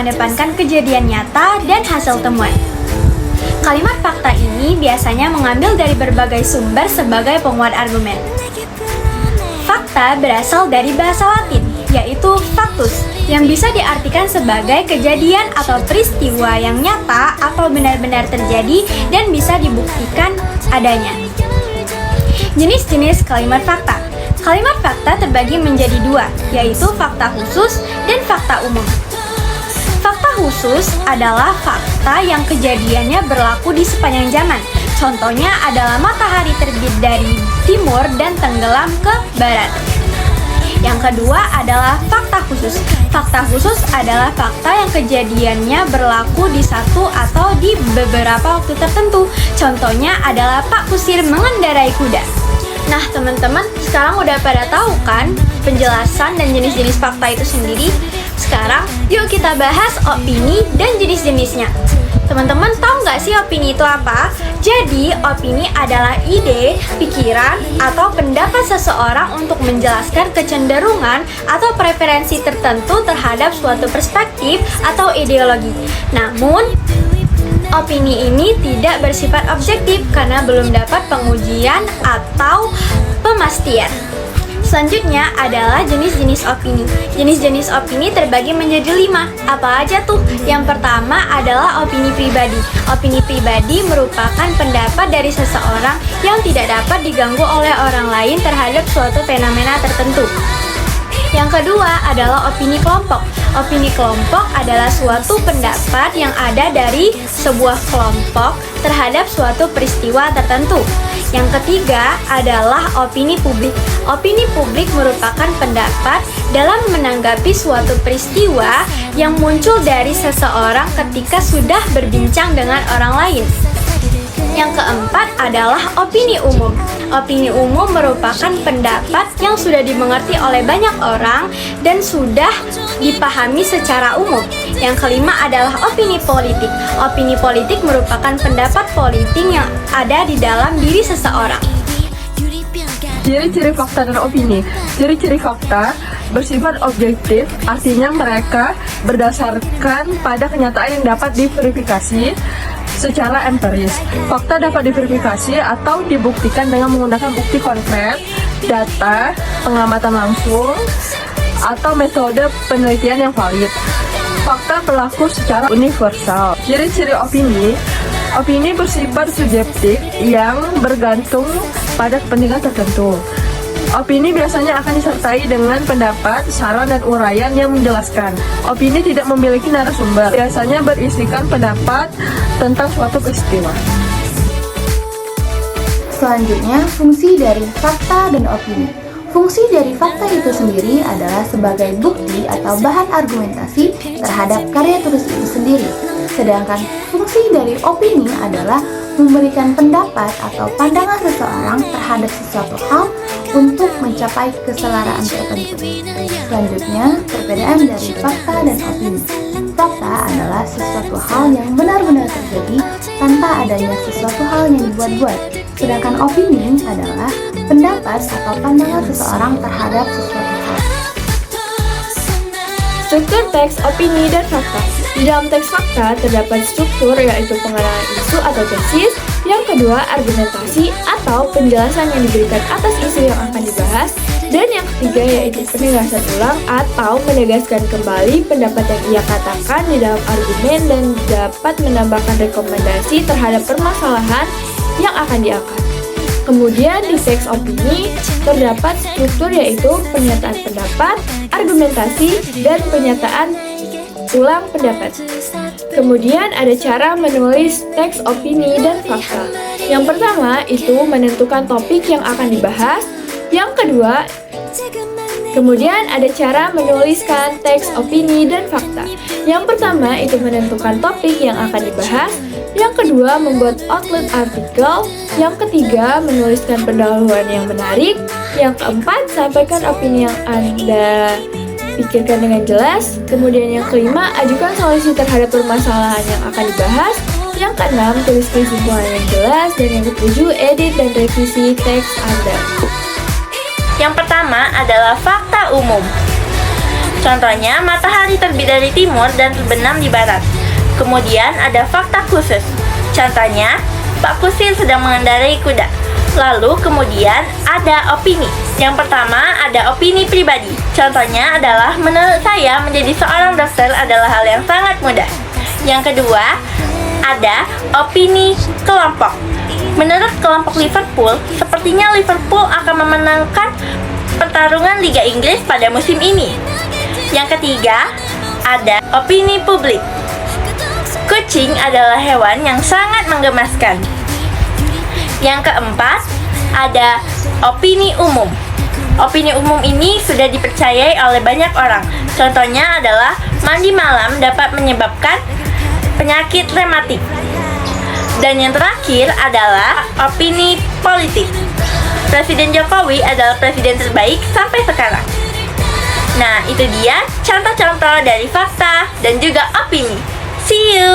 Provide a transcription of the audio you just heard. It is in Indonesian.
mengedepankan kejadian nyata dan hasil temuan. Kalimat fakta ini biasanya mengambil dari berbagai sumber sebagai penguat argumen. Fakta berasal dari bahasa Latin, yaitu factus, yang bisa diartikan sebagai kejadian atau peristiwa yang nyata atau benar-benar terjadi dan bisa dibuktikan adanya. Jenis-jenis kalimat fakta. Kalimat fakta terbagi menjadi dua, yaitu fakta khusus dan fakta umum. Fakta khusus adalah fakta yang kejadiannya berlaku di sepanjang zaman. Contohnya adalah matahari terbit dari timur dan tenggelam ke barat. Yang kedua adalah fakta khusus. Fakta khusus adalah fakta yang kejadiannya berlaku di satu atau di beberapa waktu tertentu. Contohnya adalah Pak Kusir mengendarai kuda. Nah teman-teman, sekarang udah pada tahu kan penjelasan dan jenis-jenis fakta itu sendiri? Sekarang yuk kita bahas opini dan jenis-jenisnya. Teman-teman tahu nggak sih opini itu apa? Jadi opini adalah ide, pikiran, atau pendapat seseorang untuk menjelaskan kecenderungan atau preferensi tertentu terhadap suatu perspektif atau ideologi. Namun opini ini tidak bersifat objektif karena belum dapat pengujian atau pemastian. Selanjutnya adalah jenis-jenis opini. Jenis-jenis opini terbagi menjadi 5. Apa aja tuh? Yang pertama adalah opini pribadi. Opini pribadi merupakan pendapat dari seseorang yang tidak dapat diganggu oleh orang lain terhadap suatu fenomena tertentu. Yang kedua adalah opini kelompok. Opini kelompok adalah suatu pendapat yang ada dari sebuah kelompok terhadap suatu peristiwa tertentu. Yang ketiga adalah opini publik. Opini publik merupakan pendapat dalam menanggapi suatu peristiwa yang muncul dari seseorang ketika sudah berbincang dengan orang lain. Yang keempat adalah opini umum. Opini umum merupakan pendapat yang sudah dimengerti oleh banyak orang dan sudah dipahami secara umum. Yang kelima adalah opini politik. Opini politik merupakan pendapat politik yang ada di dalam diri seseorang. Ciri-ciri fakta dan opini. Ciri-ciri fakta bersifat objektif, artinya mereka berdasarkan pada kenyataan yang dapat diverifikasi secara empiris. Fakta dapat diverifikasi atau dibuktikan dengan menggunakan bukti konkret, data, pengamatan langsung, atau metode penelitian yang valid. Fakta berlaku secara universal. Ciri-ciri opini. Opini bersifat subjektif yang bergantung pada kepentingan tertentu. Opini biasanya akan disertai dengan pendapat, saran, dan uraian yang menjelaskan. Opini tidak memiliki narasumber, biasanya berisikan pendapat tentang suatu peristiwa. Selanjutnya, fungsi dari fakta dan opini. Fungsi dari fakta itu sendiri adalah sebagai bukti atau bahan argumentasi terhadap karya tulis itu sendiri. Sedangkan fungsi dari opini adalah memberikan pendapat atau pandangan seseorang terhadap sesuatu hal untuk mencapai keselaraan tertentu. Selanjutnya, perbedaan dari fakta dan opini. Fakta adalah sesuatu hal yang benar-benar terjadi tanpa adanya sesuatu hal yang dibuat-buat. Sedangkan opini adalah pendapat atau pandangan seseorang terhadap sesuatu hal. Struktur teks, opini, dan fakta. Di dalam teks fakta terdapat struktur yaitu pengenalan isu atau tesis, yang kedua argumentasi atau penjelasan yang diberikan atas isu yang akan dibahas, dan yang ketiga yaitu penegasan ulang atau menegaskan kembali pendapat yang ia katakan di dalam argumen dan dapat menambahkan rekomendasi terhadap permasalahan yang akan diangkat. Kemudian di teks opini terdapat struktur yaitu pernyataan pendapat, argumentasi, dan pernyataan ulang pendapat. Kemudian ada cara menulis teks opini dan fakta. Yang pertama itu menentukan topik yang akan dibahas. Yang kedua, kemudian ada cara menuliskan teks opini dan fakta. Yang pertama itu menentukan topik yang akan dibahas. Yang kedua, membuat outline artikel. Yang ketiga, menuliskan pendahuluan yang menarik. Yang keempat, sampaikan opini yang Anda pikirkan dengan jelas. Kemudian yang kelima, ajukan solusi terhadap permasalahan yang akan dibahas. Yang keenam, tulis kesimpulan yang jelas. Dan yang ketujuh, edit dan revisi teks Anda. Yang pertama adalah fakta umum. Contohnya, matahari terbit dari timur dan terbenam di barat. Kemudian ada fakta khusus. Contohnya, Pak Kusir sedang mengendarai kuda. Lalu kemudian ada opini. Yang pertama ada opini pribadi. Contohnya adalah menurut saya menjadi seorang dokter adalah hal yang sangat mudah. Yang kedua ada opini kelompok. Menurut kelompok Liverpool, sepertinya Liverpool akan memenangkan pertarungan Liga Inggris pada musim ini. Yang ketiga ada opini publik. Kucing adalah hewan yang sangat menggemaskan. Yang keempat, ada opini umum. Opini umum ini sudah dipercayai oleh banyak orang. Contohnya adalah mandi malam dapat menyebabkan penyakit rematik. Dan yang terakhir adalah opini politik. Presiden Jokowi adalah presiden terbaik sampai sekarang. Nah, itu dia contoh-contoh dari fakta dan juga opini. See you!